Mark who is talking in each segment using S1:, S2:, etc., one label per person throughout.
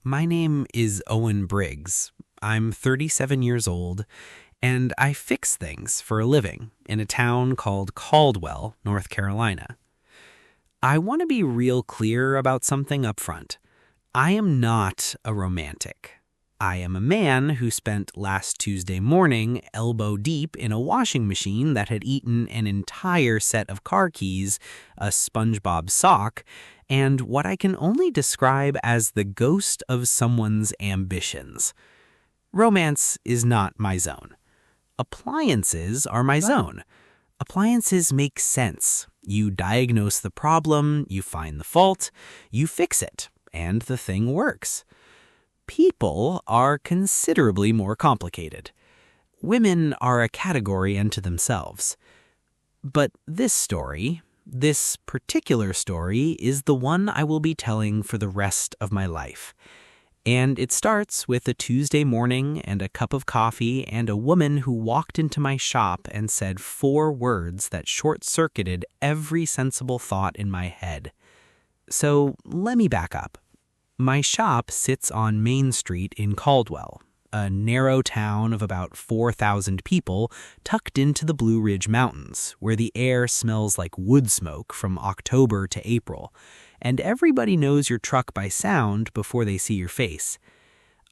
S1: My name is Owen Briggs. I'm 37 years old, and I fix things for a living in a town called Caldwell, North Carolina. I want to be real clear about something up front. I am not a romantic. I am a man who spent last Tuesday morning elbow deep in a washing machine that had eaten an entire set of car keys, a SpongeBob sock, and what I can only describe as the ghost of someone's ambitions. Romance is not my zone. Appliances are my zone. Appliances make sense. You diagnose the problem, you find the fault, you fix it, and the thing works. People are considerably more complicated. Women are a category unto themselves. But this particular story, is the one I will be telling for the rest of my life. And it starts with a Tuesday morning and a cup of coffee and a woman who walked into my shop and said 4 words that short-circuited every sensible thought in my head. So let me back up. My shop sits on Main Street in Caldwell, a narrow town of about 4,000 people tucked into the Blue Ridge Mountains, where the air smells like wood smoke from October to April, and everybody knows your truck by sound before they see your face.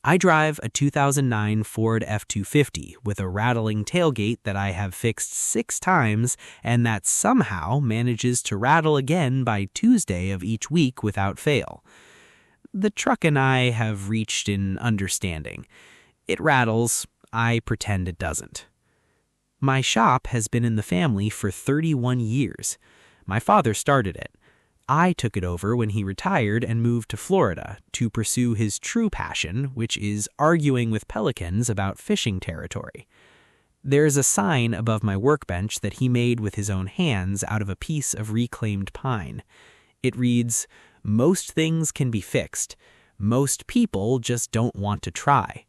S1: I drive a 2009 Ford F-250 with a rattling tailgate that I have fixed 6 times and that somehow manages to rattle again by Tuesday of each week without fail. The truck and I have reached an understanding. It rattles, I pretend it doesn't. My shop has been in the family for 31 years. My father started it. I took it over when he retired and moved to Florida to pursue his true passion, which is arguing with pelicans about fishing territory. There's a sign above my workbench that he made with his own hands out of a piece of reclaimed pine. It reads, "Most things can be fixed. Most people just don't want to try."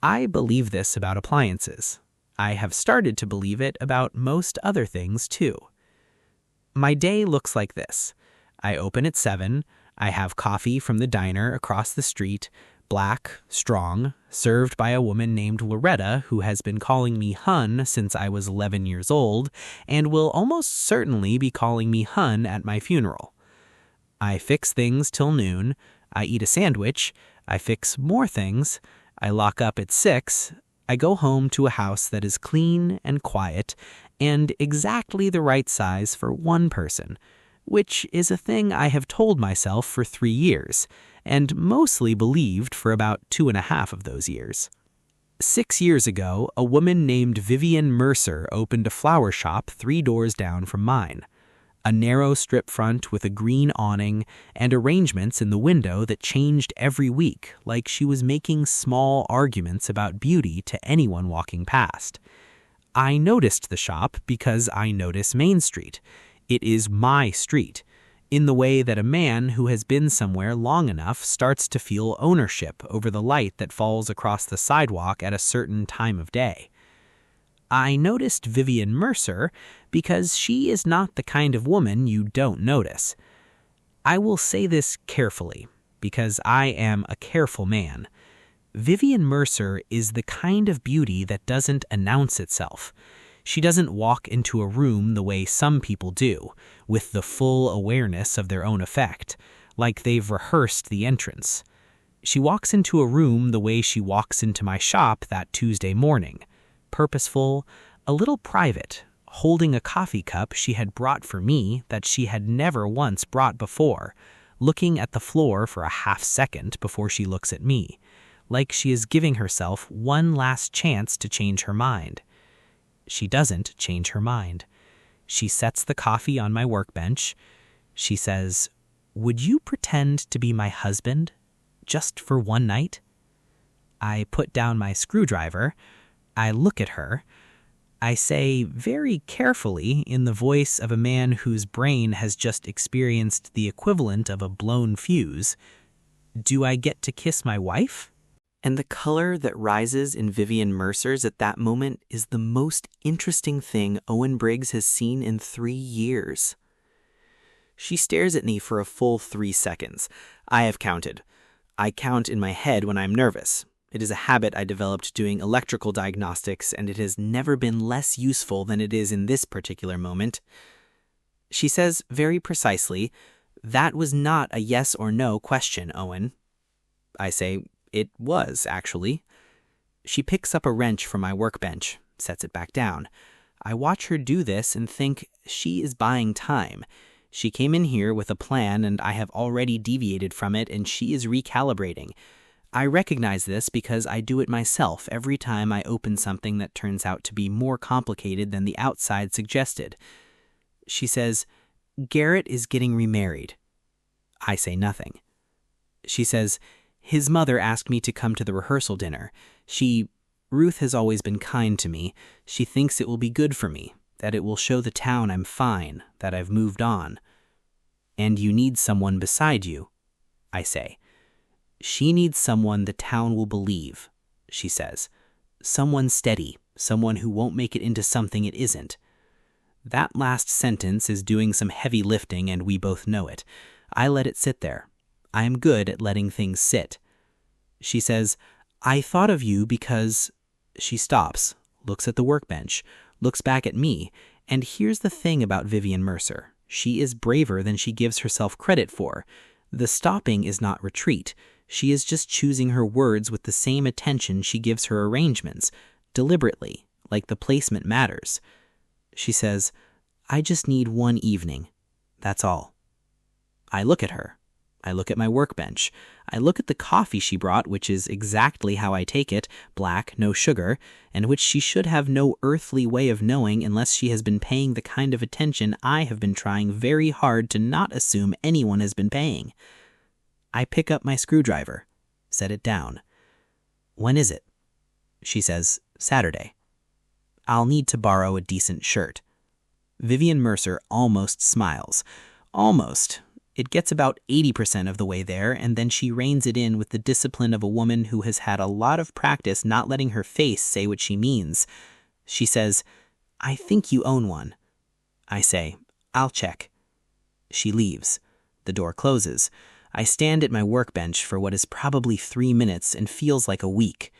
S1: I believe this about appliances. I have started to believe it about most other things too. My day looks like this. I open at 7. I have coffee from the diner across the street, black, strong, served by a woman named Loretta who has been calling me Hun since I was 11 years old and will almost certainly be calling me Hun at my funeral. I fix things till noon. I eat a sandwich. I fix more things. I lock up at 6. I go home to a house that is clean and quiet and exactly the right size for one person, which is a thing I have told myself for 3 years and mostly believed for about 2.5 of those years. 6 years ago, a woman named Vivian Mercer opened a flower shop 3 doors down from mine. A narrow strip front with a green awning and arrangements in the window that changed every week, like she was making small arguments about beauty to anyone walking past. I noticed the shop because I notice Main Street. It is my street, in the way that a man who has been somewhere long enough starts to feel ownership over the light that falls across the sidewalk at a certain time of day. I noticed Vivian Mercer because she is not the kind of woman you don't notice. I will say this carefully, because I am a careful man. Vivian Mercer is the kind of beauty that doesn't announce itself. She doesn't walk into a room the way some people do, with the full awareness of their own effect, like they've rehearsed the entrance. She walks into a room the way she walks into my shop that Tuesday morning. Purposeful, a little private, holding a coffee cup she had brought for me that she had never once brought before, looking at the floor for a half second before she looks at me, like she is giving herself one last chance to change her mind. She doesn't change her mind. She sets the coffee on my workbench. She says, "Would you pretend to be my husband, just for one night?" I put down my screwdriver. I look at her. I say very carefully in the voice of a man whose brain has just experienced the equivalent of a blown fuse, "Do I get to kiss my wife?" And the color that rises in Vivian Mercer's at that moment is the most interesting thing Owen Briggs has seen in 3 years. She stares at me for a full 3 seconds. I have counted. I count in my head when I'm nervous. It is a habit I developed doing electrical diagnostics, and it has never been less useful than it is in this particular moment. She says very precisely, "That was not a yes or no question, Owen." I say, "It was, actually." She picks up a wrench from my workbench, sets it back down. I watch her do this and think she is buying time. She came in here with a plan, and I have already deviated from it, and she is recalibrating. I recognize this because I do it myself every time I open something that turns out to be more complicated than the outside suggested. She says, "Garrett is getting remarried." I say nothing. She says, "His mother asked me to come to the rehearsal dinner. Ruth has always been kind to me. She thinks it will be good for me, that it will show the town I'm fine, that I've moved on." "And you need someone beside you," I say. "She needs someone the town will believe," she says. "Someone steady, someone who won't make it into something it isn't." That last sentence is doing some heavy lifting, and we both know it. I let it sit there. I am good at letting things sit. She says, "I thought of you because—" She stops, looks at the workbench, looks back at me, and here's the thing about Vivian Mercer. She is braver than she gives herself credit for. The stopping is not retreat. She is just choosing her words with the same attention she gives her arrangements, deliberately, like the placement matters. She says, "I just need one evening. That's all." I look at her. I look at my workbench. I look at the coffee she brought, which is exactly how I take it, black, no sugar, and which she should have no earthly way of knowing unless she has been paying the kind of attention I have been trying very hard to not assume anyone has been paying. I pick up my screwdriver, set it down. "When is it?" She says, "Saturday." "I'll need to borrow a decent shirt." Vivian Mercer almost smiles. Almost. It gets about 80% of the way there, and then she reins it in with the discipline of a woman who has had a lot of practice not letting her face say what she means. She says, "I think you own one." I say, "I'll check." She leaves. The door closes. I stand at my workbench for what is probably 3 minutes and feels like a week.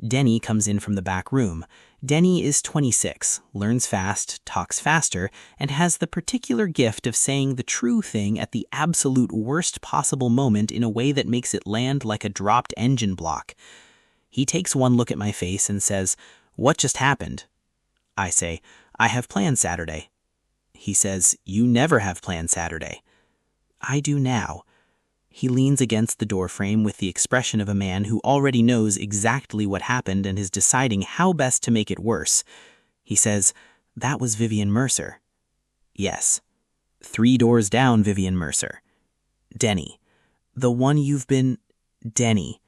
S1: Denny comes in from the back room. Denny is 26, learns fast, talks faster, and has the particular gift of saying the true thing at the absolute worst possible moment in a way that makes it land like a dropped engine block. He takes one look at my face and says, "What just happened?" I say, "I have plans Saturday." He says, "You never have plans Saturday." I do now. He leans against the doorframe with the expression of a man who already knows exactly what happened and is deciding how best to make it worse. He says, "That was Vivian Mercer." "Yes." "3 doors down, Vivian Mercer." "Denny." "The one you've been—" "Denny."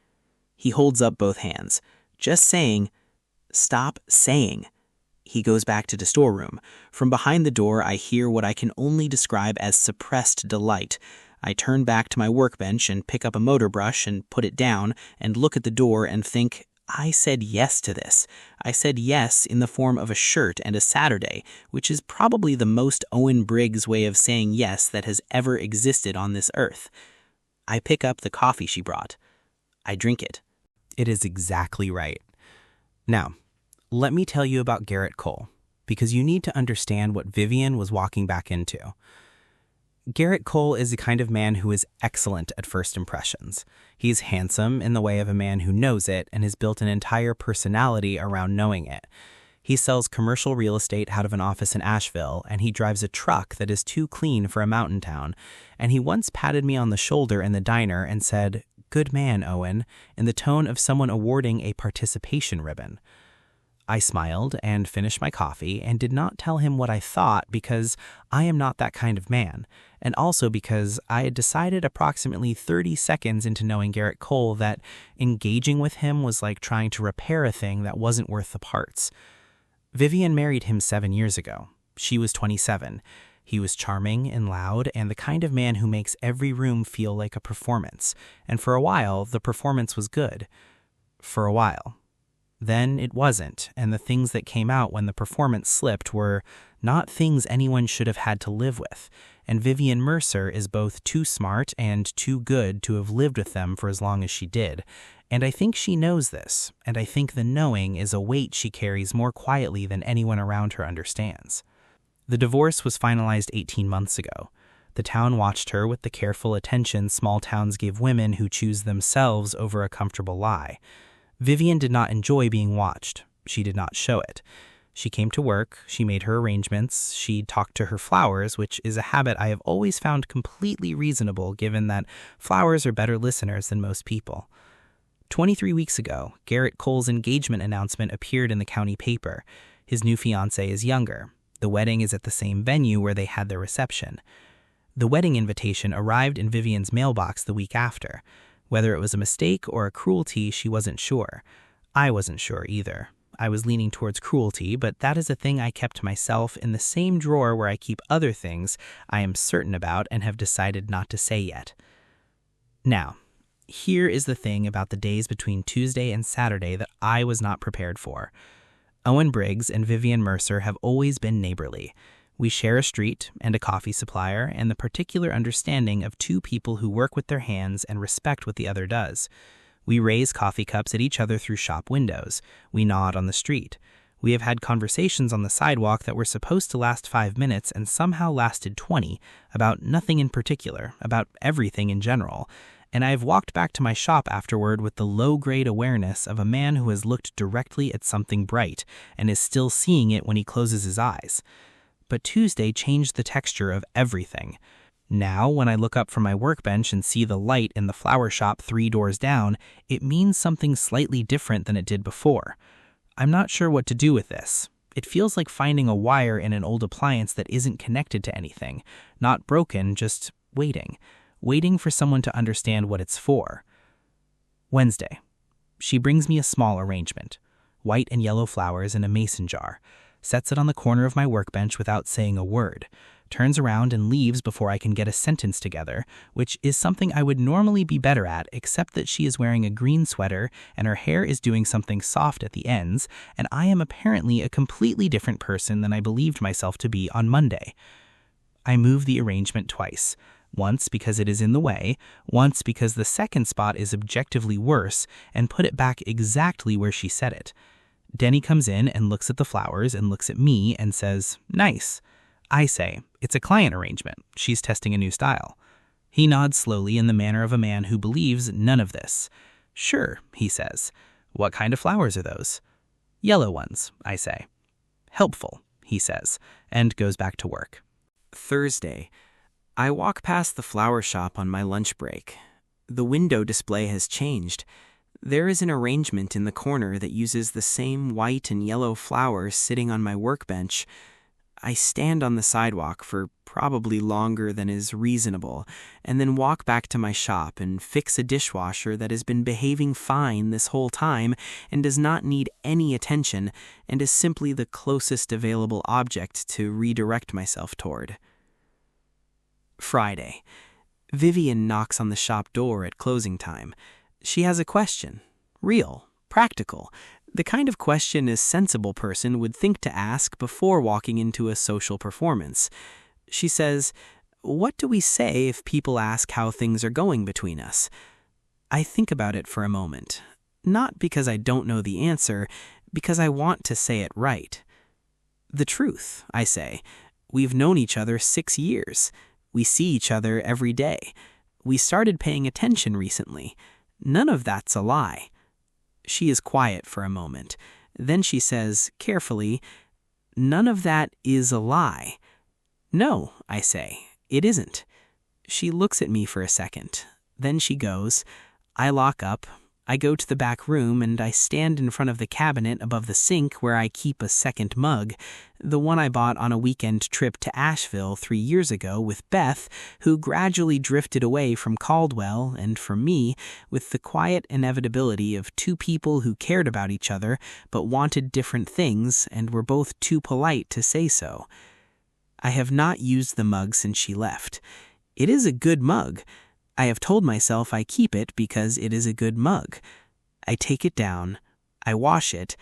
S1: He holds up both hands. "Just saying—" "Stop saying." He goes back to the storeroom. From behind the door, I hear what I can only describe as suppressed delight. I turn back to my workbench and pick up a motor brush and put it down and look at the door and think, I said yes to this. I said yes in the form of a shirt and a Saturday, which is probably the most Owen Briggs way of saying yes that has ever existed on this earth. I pick up the coffee she brought. I drink it. It is exactly right. Now, let me tell you about Garrett Cole, because you need to understand what Vivian was walking back into. Garrett Cole is the kind of man who is excellent at first impressions. He's handsome in the way of a man who knows it and has built an entire personality around knowing it. He sells commercial real estate out of an office in Asheville, and he drives a truck that is too clean for a mountain town. And he once patted me on the shoulder in the diner and said, "Good man, Owen," in the tone of someone awarding a participation ribbon. I smiled and finished my coffee and did not tell him what I thought because I am not that kind of man, and also because I had decided approximately 30 seconds into knowing Garrett Cole that engaging with him was like trying to repair a thing that wasn't worth the parts. Vivian married him 7 years ago. She was 27. He was charming and loud and the kind of man who makes every room feel like a performance, and for a while the performance was good. For a while. Then it wasn't, and the things that came out when the performance slipped were not things anyone should have had to live with, and Vivian Mercer is both too smart and too good to have lived with them for as long as she did. And I think she knows this, and I think the knowing is a weight she carries more quietly than anyone around her understands. The divorce was finalized 18 months ago. The town watched her with the careful attention small towns give women who choose themselves over a comfortable lie. Vivian did not enjoy being watched. She did not show it. She came to work, she made her arrangements, she talked to her flowers, which is a habit I have always found completely reasonable given that flowers are better listeners than most people. 23 weeks ago, Garrett Cole's engagement announcement appeared in the county paper. His new fiancée is younger. The wedding is at the same venue where they had their reception. The wedding invitation arrived in Vivian's mailbox the week after. Whether it was a mistake or a cruelty, she wasn't sure. I wasn't sure either. I was leaning towards cruelty, but that is a thing I kept to myself in the same drawer where I keep other things I am certain about and have decided not to say yet. Now, here is the thing about the days between Tuesday and Saturday that I was not prepared for. Owen Briggs and Vivian Mercer have always been neighborly. We share a street and a coffee supplier and the particular understanding of two people who work with their hands and respect what the other does. We raise coffee cups at each other through shop windows. We nod on the street. We have had conversations on the sidewalk that were supposed to last 5 minutes and somehow lasted 20, about nothing in particular, about everything in general. And I have walked back to my shop afterward with the low-grade awareness of a man who has looked directly at something bright and is still seeing it when he closes his eyes. But Tuesday changed the texture of everything. Now, when I look up from my workbench and see the light in the flower shop 3 doors down, it means something slightly different than it did before. I'm not sure what to do with this. It feels like finding a wire in an old appliance that isn't connected to anything, not broken, just waiting for someone to understand what it's for. Wednesday. She brings me a small arrangement. White and yellow flowers in a mason jar. Sets it on the corner of my workbench without saying a word. Turns around and leaves before I can get a sentence together, which is something I would normally be better at, except that she is wearing a green sweater and her hair is doing something soft at the ends, and I am apparently a completely different person than I believed myself to be on Monday. I move the arrangement twice. Once because it is in the way, once because the second spot is objectively worse, and put it back exactly where she said it. Denny comes in and looks at the flowers and looks at me and says, "Nice." I say, "It's a client arrangement. She's testing a new style." He nods slowly in the manner of a man who believes none of this. "Sure," he says. "What kind of flowers are those?" "Yellow ones," I say. "Helpful," he says, and goes back to work. Thursday. I walk past the flower shop on my lunch break. The window display has changed. There is an arrangement in the corner that uses the same white and yellow flowers sitting on my workbench. I stand on the sidewalk for probably longer than is reasonable, and then walk back to my shop and fix a dishwasher that has been behaving fine this whole time and does not need any attention and is simply the closest available object to redirect myself toward. Friday. Vivian knocks on the shop door at closing time. She has a question. Real, practical. The kind of question a sensible person would think to ask before walking into a social performance. She says, "What do we say if people ask how things are going between us?" I think about it for a moment. Not because I don't know the answer, because I want to say it right. "The truth," I say. "We've known each other 6 years. We see each other every day. We started paying attention recently. None of that's a lie." She is quiet for a moment. Then she says, carefully, "None of that is a lie." "No," I say, "it isn't." She looks at me for a second. Then she goes. I lock up. I go to the back room and I stand in front of the cabinet above the sink where I keep a second mug, the one I bought on a weekend trip to Asheville 3 years ago with Beth, who gradually drifted away from Caldwell and from me with the quiet inevitability of two people who cared about each other but wanted different things and were both too polite to say so. I have not used the mug since she left. It is a good mug. I have told myself I keep it because it is a good mug. I take it down. I wash it.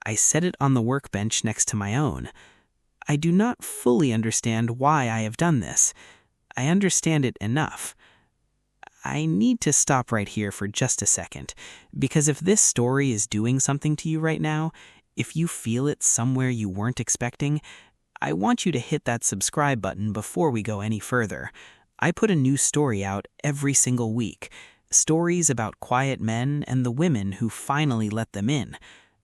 S1: I set it on the workbench next to my own. I do not fully understand why I have done this. I understand it enough. I need to stop right here for just a second, because if this story is doing something to you right now, if you feel it somewhere you weren't expecting, I want you to hit that subscribe button before we go any further. I put a new story out every single week. Stories about quiet men and the women who finally let them in.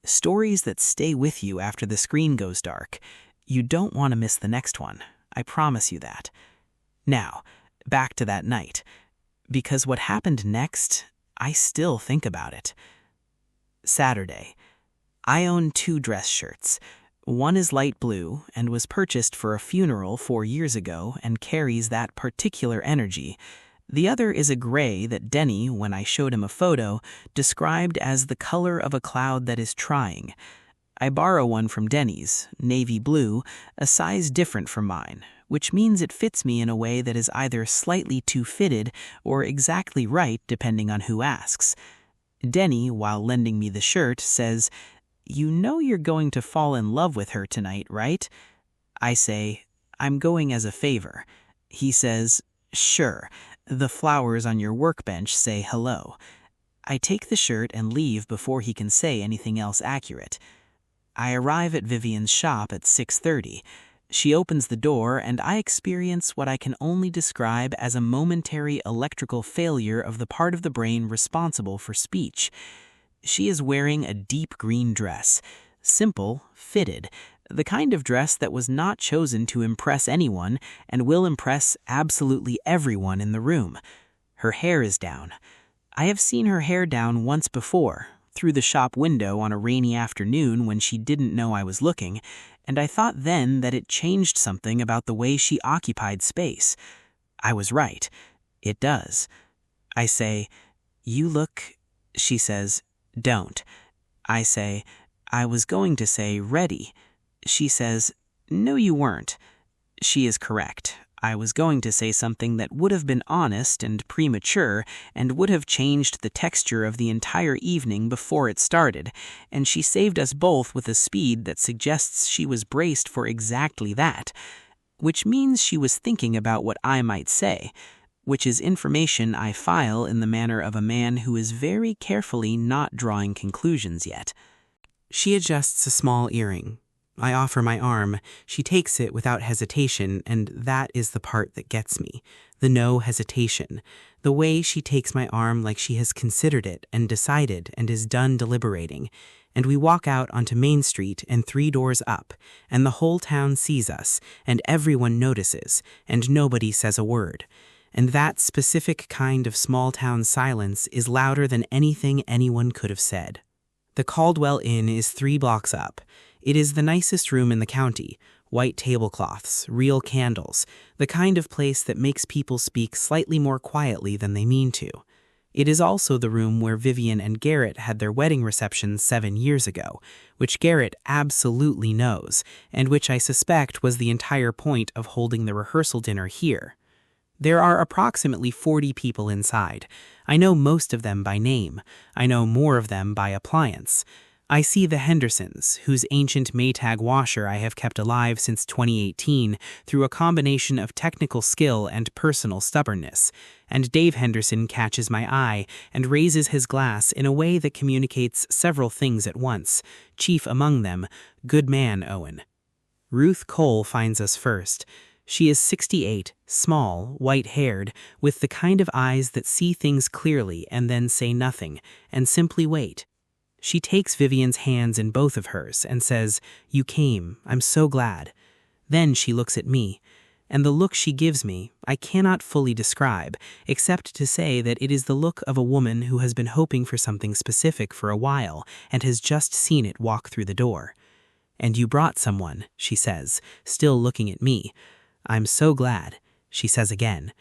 S1: Stories that stay with you after the screen goes dark. You don't want to miss the next one. I promise you that. Now, back to that night. Because what happened next, I still think about it. Saturday. I own 2 dress shirts. One is light blue and was purchased for a funeral 4 years ago and carries that particular energy. The other is a gray that Denny, when I showed him a photo, described as the color of a cloud that is trying. I borrow one from Denny's, navy blue, a size different from mine, which means it fits me in a way that is either slightly too fitted or exactly right depending on who asks. Denny, while lending me the shirt, says, "You know you're going to fall in love with her tonight, right?" I say, "I'm going as a favor." He says, "Sure, the flowers on your workbench say hello." I take the shirt and leave before he can say anything else accurate. I arrive at Vivian's shop at 6:30. She opens the door and I experience what I can only describe as a momentary electrical failure of the part of the brain responsible for speech. She is wearing a deep green dress, simple, fitted, the kind of dress that was not chosen to impress anyone and will impress absolutely everyone in the room. Her hair is down. I have seen her hair down once before, through the shop window on a rainy afternoon when she didn't know I was looking, and I thought then that it changed something about the way she occupied space. I was right. It does. I say, "You look," she says, "Don't." I say, "I was going to say ready." She says, "No, you weren't." She is correct. I was going to say something that would have been honest and premature and would have changed the texture of the entire evening before it started, and she saved us both with a speed that suggests she was braced for exactly that, which means she was thinking about what I might say, which is information I file in the manner of a man who is very carefully not drawing conclusions yet. She adjusts a small earring. I offer my arm. She takes it without hesitation, and that is the part that gets me. The no hesitation. The way she takes my arm like she has considered it and decided and is done deliberating. And we walk out onto Main Street and 3 doors up, and the whole town sees us, and everyone notices, and nobody says a word. And that specific kind of small-town silence is louder than anything anyone could have said. The Caldwell Inn is 3 blocks up. It is the nicest room in the county. White tablecloths, real candles, the kind of place that makes people speak slightly more quietly than they mean to. It is also the room where Vivian and Garrett had their wedding reception 7 years ago, which Garrett absolutely knows, and which I suspect was the entire point of holding the rehearsal dinner here. There are approximately 40 people inside. I know most of them by name. I know more of them by appliance. I see the Hendersons, whose ancient Maytag washer I have kept alive since 2018 through a combination of technical skill and personal stubbornness, and Dave Henderson catches my eye and raises his glass in a way that communicates several things at once, chief among them, "Good man, Owen." Ruth Cole finds us first. She is 68, small, white-haired, with the kind of eyes that see things clearly and then say nothing, and simply wait. She takes Vivian's hands in both of hers and says, "You came, I'm so glad." Then she looks at me, and the look she gives me I cannot fully describe, except to say that it is the look of a woman who has been hoping for something specific for a while and has just seen it walk through the door. "And you brought someone," she says, still looking at me. "I'm so glad," she says again.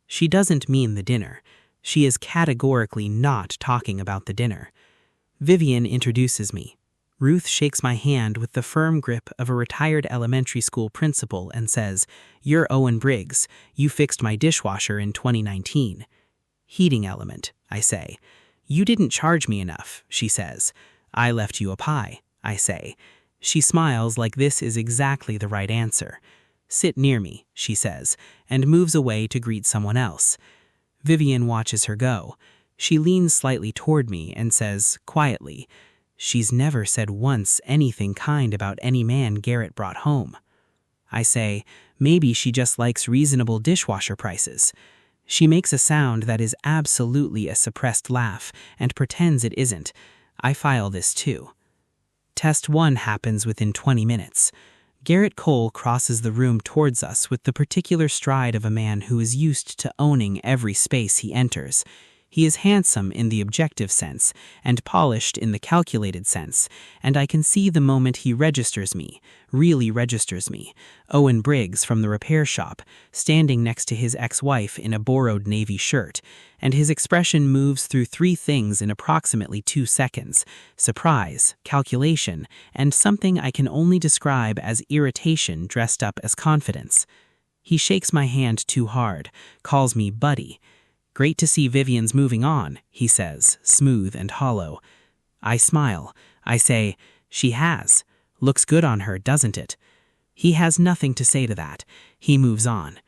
S1: She doesn't mean the dinner. She is categorically not talking about the dinner. Vivian introduces me. Ruth shakes my hand with the firm grip of a retired elementary school principal and says, "You're Owen Briggs. You fixed my dishwasher in 2019. "Heating element," I say. "You didn't charge me enough," she says. "I left you a pie," I say. She smiles like this is exactly the right answer. "Sit near me," she says, and moves away to greet someone else. Vivian watches her go. She leans slightly toward me and says, quietly, "She's never said once anything kind about any man Garrett brought home." I say, "Maybe she just likes reasonable dishwasher prices." She makes a sound that is absolutely a suppressed laugh and pretends it isn't. I file this too. Test 1 happens within 20 minutes. Garrett Cole crosses the room towards us with the particular stride of a man who is used to owning every space he enters. He is handsome in the objective sense and polished in the calculated sense, and I can see the moment he really registers me, Owen Briggs from the repair shop, standing next to his ex-wife in a borrowed navy shirt, and his expression moves through 3 things in approximately 2 seconds: surprise, calculation, and something I can only describe as irritation dressed up as confidence. He shakes my hand too hard, calls me buddy. "Great to see Vivian's moving on," he says, smooth and hollow. I smile. I say, "She has. Looks good on her, doesn't it?" He has nothing to say to that. He moves on.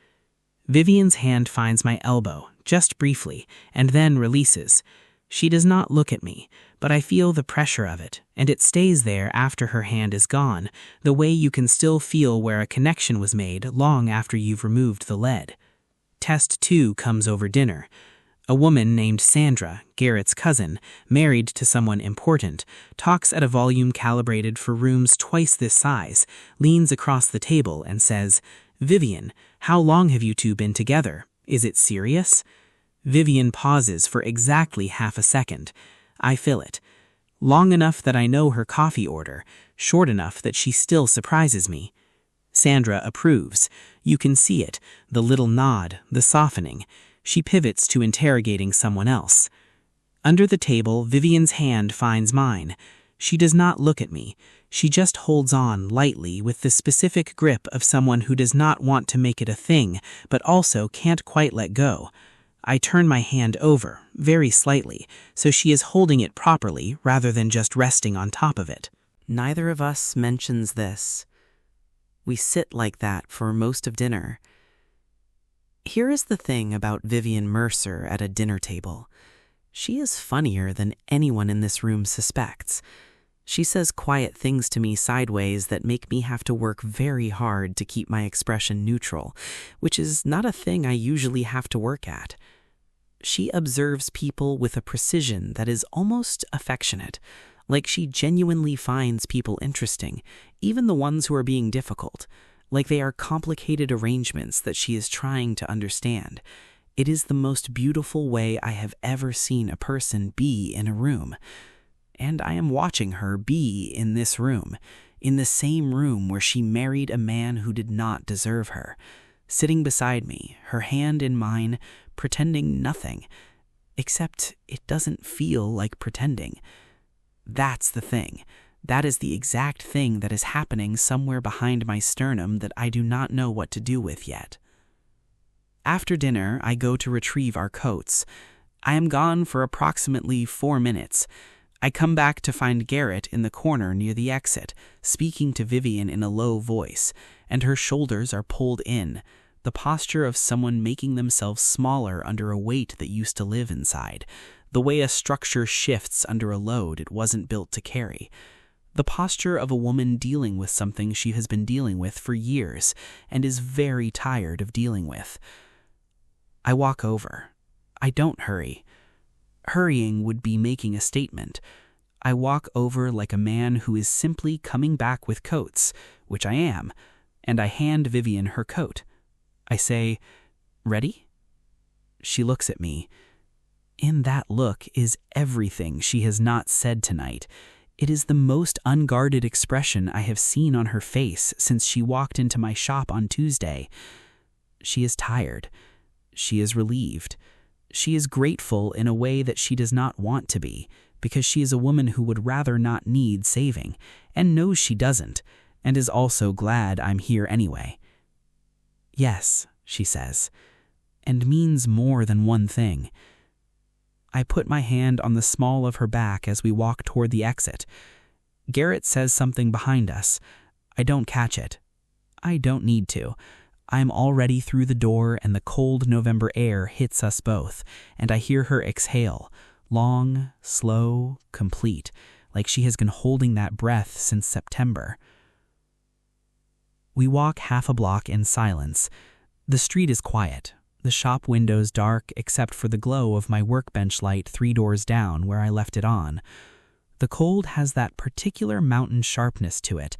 S1: Vivian's hand finds my elbow, just briefly, and then releases. She does not look at me, but I feel the pressure of it, and it stays there after her hand is gone, the way you can still feel where a connection was made long after you've removed the lead. Test 2 comes over dinner. A woman named Sandra, Garrett's cousin, married to someone important, talks at a volume calibrated for rooms twice this size, leans across the table and says, "Vivian, how long have you two been together? Is it serious?" Vivian pauses for exactly half a second. I fill it. Long enough that I know her coffee order, short enough that she still surprises me. Sandra approves. You can see it, the little nod, the softening. She pivots to interrogating someone else. Under the table, Vivian's hand finds mine. She does not look at me. She just holds on lightly with the specific grip of someone who does not want to make it a thing, but also can't quite let go. I turn my hand over, very slightly, so she is holding it properly rather than just resting on top of it. Neither of us mentions this. We sit like that for most of dinner. Here is the thing about Vivian Mercer at a dinner table. She is funnier than anyone in this room suspects. She says quiet things to me sideways that make me have to work very hard to keep my expression neutral, which is not a thing I usually have to work at. She observes people with a precision that is almost affectionate, like she genuinely finds people interesting, even the ones who are being difficult, like they are complicated arrangements that she is trying to understand. It is the most beautiful way I have ever seen a person be in a room. And I am watching her be in this room, in the same room where she married a man who did not deserve her, sitting beside me, her hand in mine, pretending nothing, except it doesn't feel like pretending. That's the thing. That is the exact thing that is happening somewhere behind my sternum that I do not know what to do with yet. After dinner, I go to retrieve our coats. I am gone for approximately 4 minutes. I come back to find Garrett in the corner near the exit, speaking to Vivian in a low voice, and her shoulders are pulled in, the posture of someone making themselves smaller under a weight that used to live inside, the way a structure shifts under a load it wasn't built to carry. The posture of a woman dealing with something she has been dealing with for years and is very tired of dealing with. I walk over. I don't hurry. Hurrying would be making a statement. I walk over like a man who is simply coming back with coats, which I am, and I hand Vivian her coat. I say, "Ready?" She looks at me. In that look is everything she has not said tonight. It is the most unguarded expression I have seen on her face since she walked into my shop on Tuesday. She is tired. She is relieved. She is grateful in a way that she does not want to be, because she is a woman who would rather not need saving, and knows she doesn't, and is also glad I'm here anyway. "Yes," she says, and means more than one thing. I put my hand on the small of her back as we walk toward the exit. Garrett says something behind us. I don't catch it. I don't need to. I'm already through the door and the cold November air hits us both, and I hear her exhale, long, slow, complete, like she has been holding that breath since September. We walk half a block in silence. The street is quiet, the shop windows dark except for the glow of my workbench light 3 doors down where I left it on. The cold has that particular mountain sharpness to it,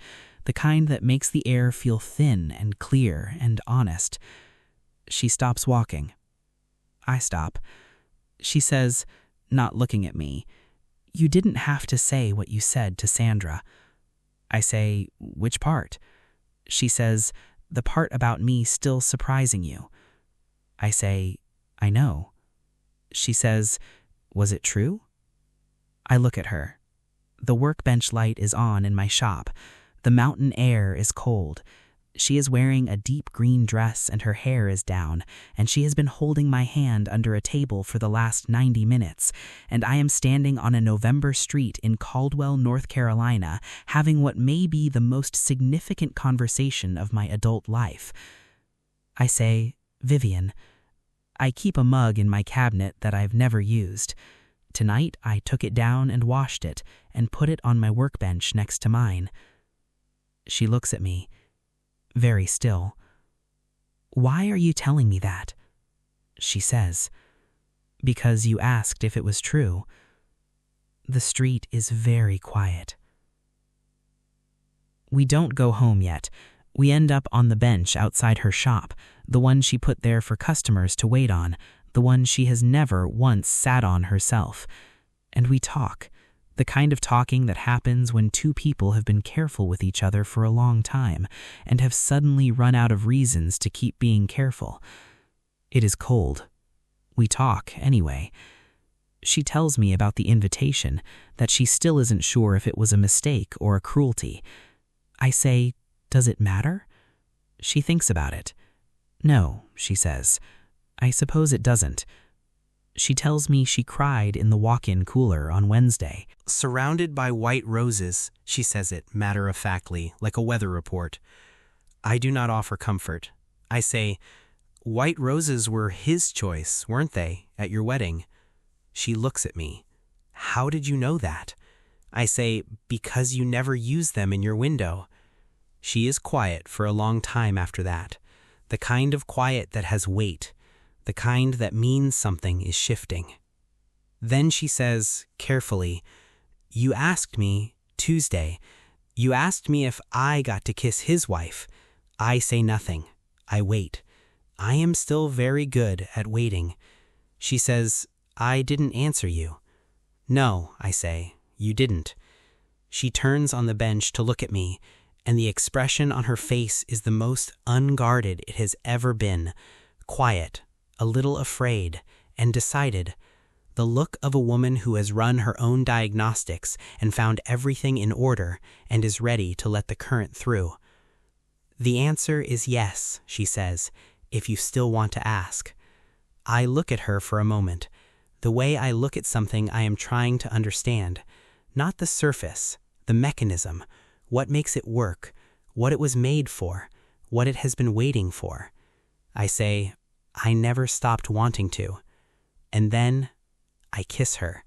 S1: the kind that makes the air feel thin and clear and honest. She stops walking. I stop. She says, not looking at me, "You didn't have to say what you said to Sandra." I say, "Which part?" She says, "The part about me still surprising you." I say, "I know." She says, "Was it true?" I look at her. The workbench light is on in my shop. The mountain air is cold. She is wearing a deep green dress and her hair is down, and she has been holding my hand under a table for the last 90 minutes, and I am standing on a November street in Caldwell, North Carolina, having what may be the most significant conversation of my adult life. I say, "Vivian, I keep a mug in my cabinet that I've never used. Tonight I took it down and washed it and put it on my workbench next to mine." She looks at me, very still. "Why are you telling me that?" She says, "Because you asked if it was true." The street is very quiet. We don't go home yet. We end up on the bench outside her shop, the one she put there for customers to wait on, the one she has never once sat on herself. And we talk. The kind of talking that happens when 2 people have been careful with each other for a long time and have suddenly run out of reasons to keep being careful. It is cold. We talk anyway. She tells me about the invitation, that she still isn't sure if it was a mistake or a cruelty. I say, "Does it matter?" She thinks about it. "No," she says. "I suppose it doesn't." She tells me she cried in the walk-in cooler on Wednesday. Surrounded by white roses, she says it matter-of-factly, like a weather report. I do not offer comfort. I say, "White roses were his choice, weren't they, at your wedding?" She looks at me. "How did you know that?" I say, "Because you never use them in your window." She is quiet for a long time after that, the kind of quiet that has weight. The kind that means something is shifting. Then she says, carefully, "You asked me, Tuesday, you asked me if I got to kiss his wife. I say nothing. I wait. I am still very good at waiting." She says, "I didn't answer you." "No," I say, "you didn't." She turns on the bench to look at me, and the expression on her face is the most unguarded it has ever been. Quiet, a little afraid, and decided. The look of a woman who has run her own diagnostics and found everything in order and is ready to let the current through. "The answer is yes," she says, "if you still want to ask." I look at her for a moment, the way I look at something I am trying to understand. Not the surface, the mechanism, what makes it work, what it was made for, what it has been waiting for. I say, "I never stopped wanting to." And then I kiss her.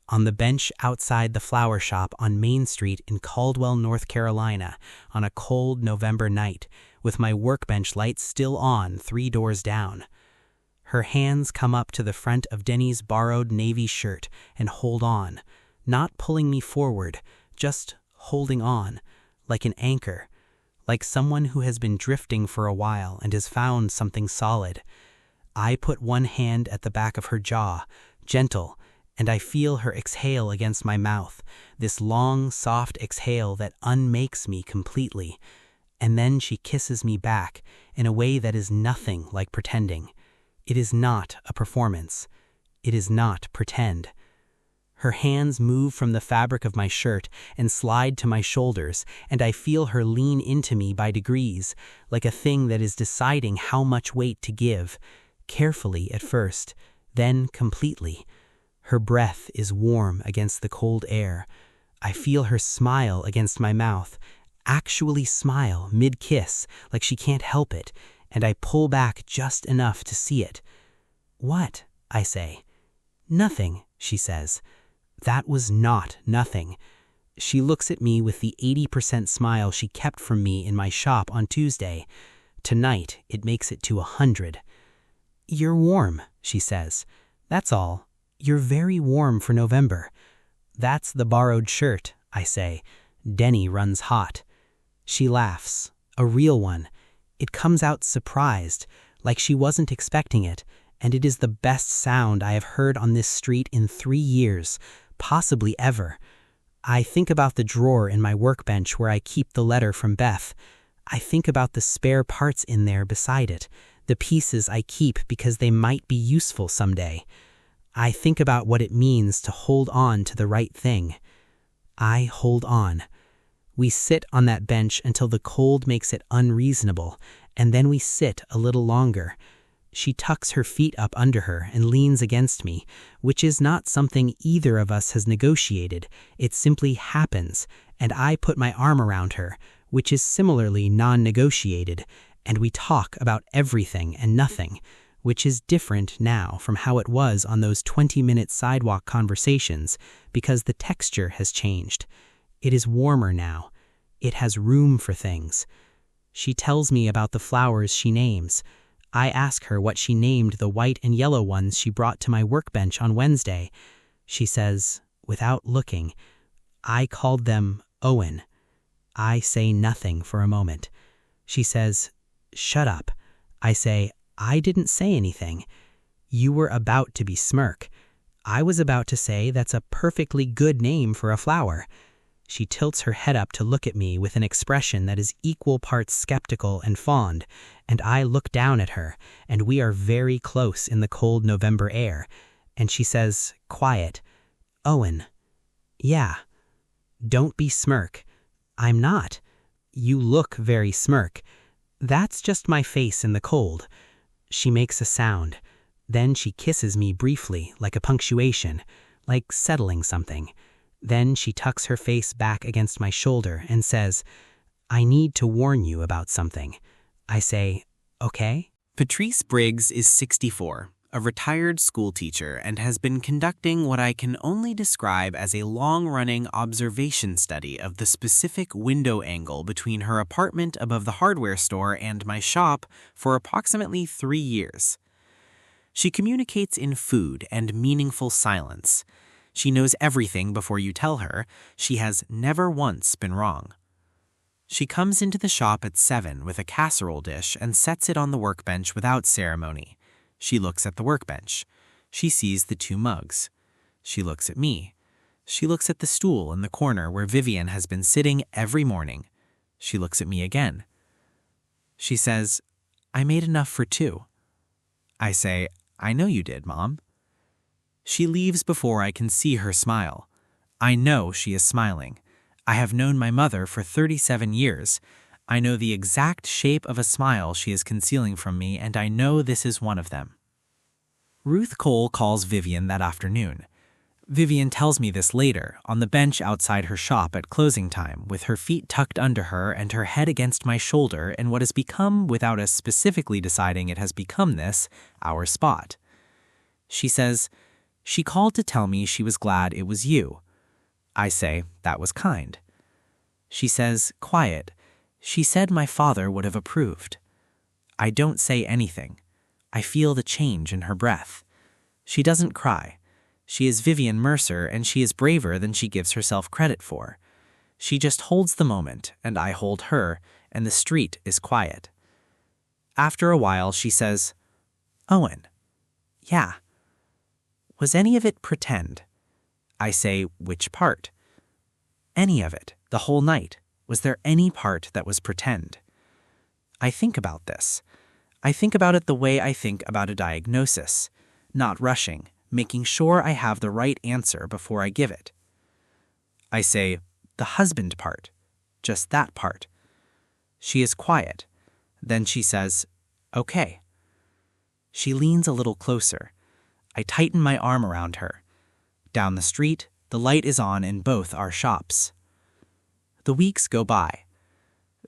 S1: On the bench outside the flower shop on Main Street in Caldwell, North Carolina, on a cold November night, with my workbench light still on 3 doors down. Her hands come up to the front of Denny's borrowed navy shirt and hold on, not pulling me forward, just holding on, like an anchor, like someone who has been drifting for a while and has found something solid. I put one hand at the back of her jaw, gentle, and I feel her exhale against my mouth, this long, soft exhale that unmakes me completely. And then she kisses me back in a way that is nothing like pretending. It is not a performance. It is not pretend. Her hands move from the fabric of my shirt and slide to my shoulders, and I feel her lean into me by degrees, like a thing that is deciding how much weight to give. Carefully at first, then completely. Her breath is warm against the cold air. I feel her smile against my mouth, actually smile mid-kiss, like she can't help it, and I pull back just enough to see it. "What?" I say. "Nothing," she says. That was not nothing. She looks at me with the 80% smile she kept from me in my shop on Tuesday. Tonight, it makes it to 100. "You're warm," she says. "That's all. You're very warm for November." "That's the borrowed shirt," I say. "Denny runs hot." She laughs, a real one. It comes out surprised, like she wasn't expecting it, and it is the best sound I have heard on this street in 3 years, possibly ever. I think about the drawer in my workbench where I keep the letter from Beth. I think about the spare parts in there beside it, the pieces I keep because they might be useful someday. I think about what it means to hold on to the right thing. I hold on. We sit on that bench until the cold makes it unreasonable, and then we sit a little longer. She tucks her feet up under her and leans against me, which is not something either of us has negotiated. It simply happens, and I put my arm around her, which is similarly non-negotiated, and we talk about everything and nothing, which is different now from how it was on those 20-minute sidewalk conversations because the texture has changed. It is warmer now. It has room for things. She tells me about the flowers she names. I ask her what she named the white and yellow ones she brought to my workbench on Wednesday. She says, without looking, "I called them Owen." I say nothing for a moment. She says, "Shut up." I say, "I didn't say anything." You were about to be smirk. I was about to say that's a perfectly good name for a flower. She tilts her head up to look at me with an expression that is equal parts skeptical and fond, and I look down at her, and we are very close in the cold November air, and she says, quiet, "Owen." "Yeah." "Don't be smirk." "I'm not." "You look very smirk." "That's just my face in the cold." She makes a sound. Then she kisses me briefly, like a punctuation, like settling something. Then she tucks her face back against my shoulder and says, "I need to warn you about something." I say, "Okay?" Patrice Briggs is 64, a retired school teacher, and has been conducting what I can only describe as a long-running observation study of the specific window angle between her apartment above the hardware store and my shop for approximately 3 years. She communicates in food and meaningful silence. She knows everything before you tell her. She has never once been wrong. She comes into the shop at 7 with a casserole dish and sets it on the workbench without ceremony. She looks at the workbench. She sees the 2 mugs. She looks at me. She looks at the stool in the corner where Vivian has been sitting every morning. She looks at me again. She says, "I made enough for 2. I say, "I know you did, Mom." She leaves before I can see her smile. I know she is smiling. I have known my mother for 37 years. I know the exact shape of a smile she is concealing from me, and I know this is one of them. Ruth Cole calls Vivian that afternoon. Vivian tells me this later, on the bench outside her shop at closing time, with her feet tucked under her and her head against my shoulder in what has become, without us specifically deciding it has become this, our spot. She says, "She called to tell me she was glad it was you." I say, "That was kind." She says, quiet, "She said my father would have approved." I don't say anything. I feel the change in her breath. She doesn't cry. She is Vivian Mercer, and she is braver than she gives herself credit for. She just holds the moment, and I hold her, and the street is quiet. After a while, she says, "Owen." "Yeah." "Was any of it pretend?" I say, "Which part?" "Any of it, the whole night. Was there any part that was pretend?" I think about this. I think about it the way I think about a diagnosis, not rushing, making sure I have the right answer before I give it. I say, "The husband part, just that part." She is quiet. Then she says, "Okay." She leans a little closer. I tighten my arm around her. Down the street, The light is on in both our shops. The weeks go by.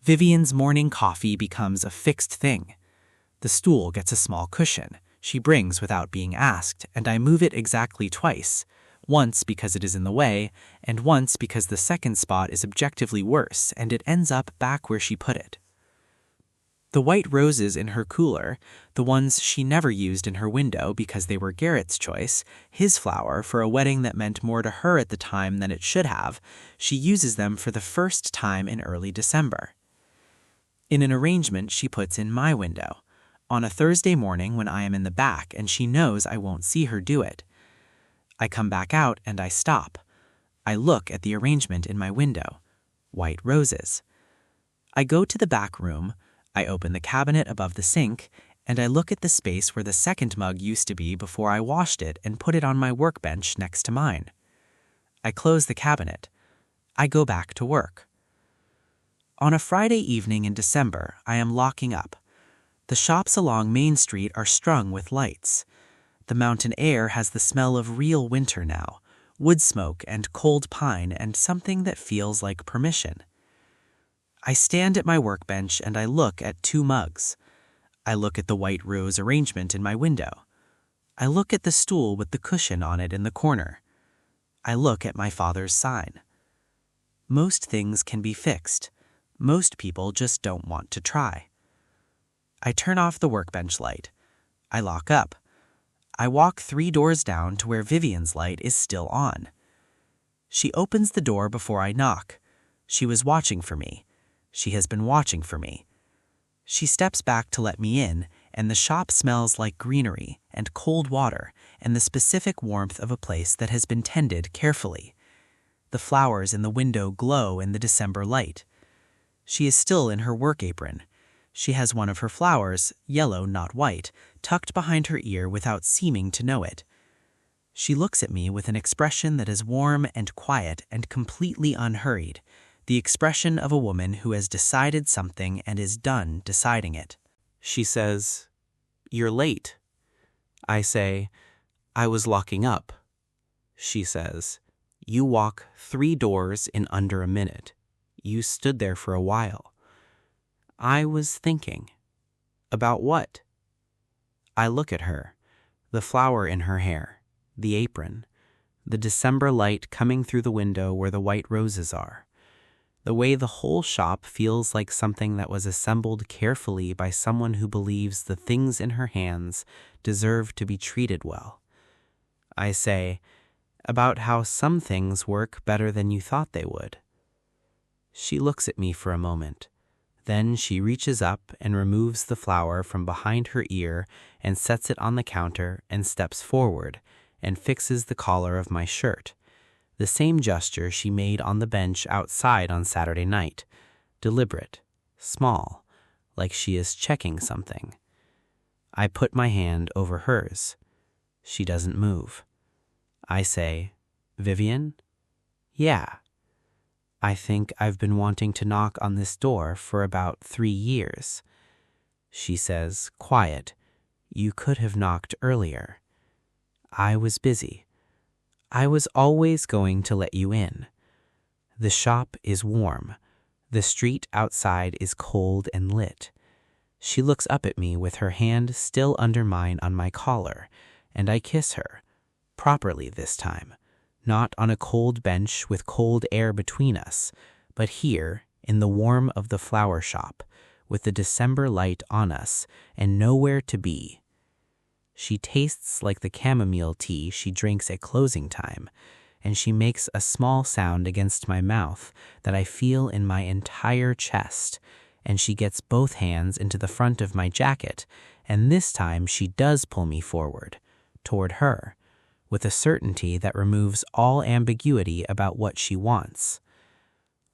S1: Vivian's morning coffee becomes a fixed thing. The stool gets a small cushion she brings without being asked, and I move it exactly twice, once because it is in the way, and once because the second spot is objectively worse and it ends up back where she put it. The white roses in her cooler, the ones she never used in her window because they were Garrett's choice, his flower for a wedding that meant more to her at the time than it should have, she uses them for the first time in early December. In an arrangement she puts in my window, on a Thursday morning when I am in the back and she knows I won't see her do it. I come back out and I stop. I look at the arrangement in my window. White roses. I go to the back room, I open the cabinet above the sink, and I look at the space where the second mug used to be before I washed it and put it on my workbench next to mine. I close the cabinet. I go back to work. On a Friday evening in December, I am locking up. The shops along Main Street are strung with lights. The mountain air has the smell of real winter now, wood smoke and cold pine and something that feels like permission. I stand at my workbench and I look at 2 mugs. I look at the white rose arrangement in my window. I look at the stool with the cushion on it in the corner. I look at my father's sign. Most things can be fixed. Most people just don't want to try. I turn off the workbench light. I lock up. I walk 3 doors down to where Vivian's light is still on. She opens the door before I knock. She was watching for me. She has been watching for me. She steps back to let me in, and the shop smells like greenery and cold water and the specific warmth of a place that has been tended carefully. The flowers in the window glow in the December light. She is still in her work apron. She has one of her flowers, yellow not white, tucked behind her ear without seeming to know it. She looks at me with an expression that is warm and quiet and completely unhurried, the expression of a woman who has decided something and is done deciding it. She says, "You're late." I say, "I was locking up." She says, "You walk 3 doors in under a minute. You stood there for a while." I was thinking. About what? I look at her, the flower in her hair, the apron, the December light coming through the window where the white roses are, the way the whole shop feels like something that was assembled carefully by someone who believes the things in her hands deserve to be treated well. I say, about how some things work better than you thought they would. She looks at me for a moment. Then she reaches up and removes the flower from behind her ear and sets it on the counter and steps forward and fixes the collar of my shirt. The same gesture she made on the bench outside on Saturday night. Deliberate, small, like she is checking something. I put my hand over hers. She doesn't move. I say, "Vivian?" "Yeah." "I think I've been wanting to knock on this door for about 3 years. She says, quiet, "You could have knocked earlier." "I was busy. I was always going to let you in. The shop is warm. The street outside is cold and lit." She looks up at me with her hand still under mine on my collar, and I kiss her, properly this time. Not on a cold bench with cold air between us, but here in the warm of the flower shop, with the December light on us and nowhere to be. She tastes like the chamomile tea she drinks at closing time, and she makes a small sound against my mouth that I feel in my entire chest, and she gets both hands into the front of my jacket, and this time she does pull me forward, toward her, with a certainty that removes all ambiguity about what she wants.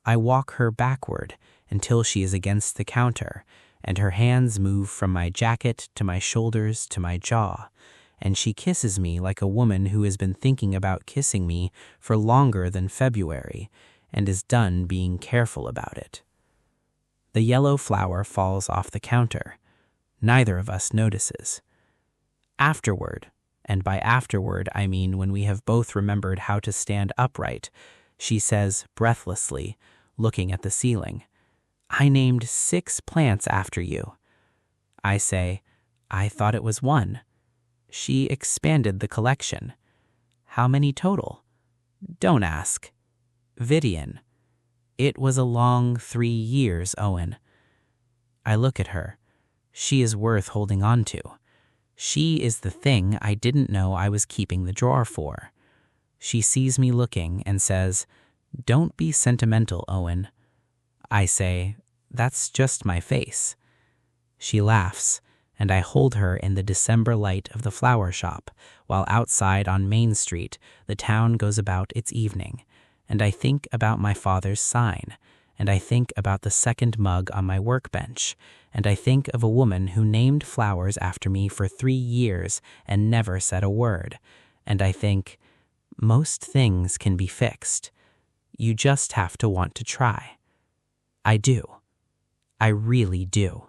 S1: I walk her backward until she is against the counter, and her hands move from my jacket to my shoulders to my jaw, and she kisses me like a woman who has been thinking about kissing me for longer than February, and is done being careful about it. The yellow flower falls off the counter. Neither of us notices. Afterward, and by afterward I mean when we have both remembered how to stand upright, she says breathlessly, looking at the ceiling, "I named 6 plants after you." I say, "I thought it was 1. She expanded the collection. "How many total?" "Don't ask." "Vivian." "It was a long 3 years, Owen." I look at her. She is worth holding on to. She is the thing I didn't know I was keeping the drawer for. She sees me looking and says, "Don't be sentimental, Owen." I say, "That's just my face." She laughs, and I hold her in the December light of the flower shop, while outside on Main Street the town goes about its evening, and I think about my father's sign, and I think about the second mug on my workbench, and I think of a woman who named flowers after me for 3 years and never said a word, and I think, most things can be fixed. You just have to want to try. I do. I really do.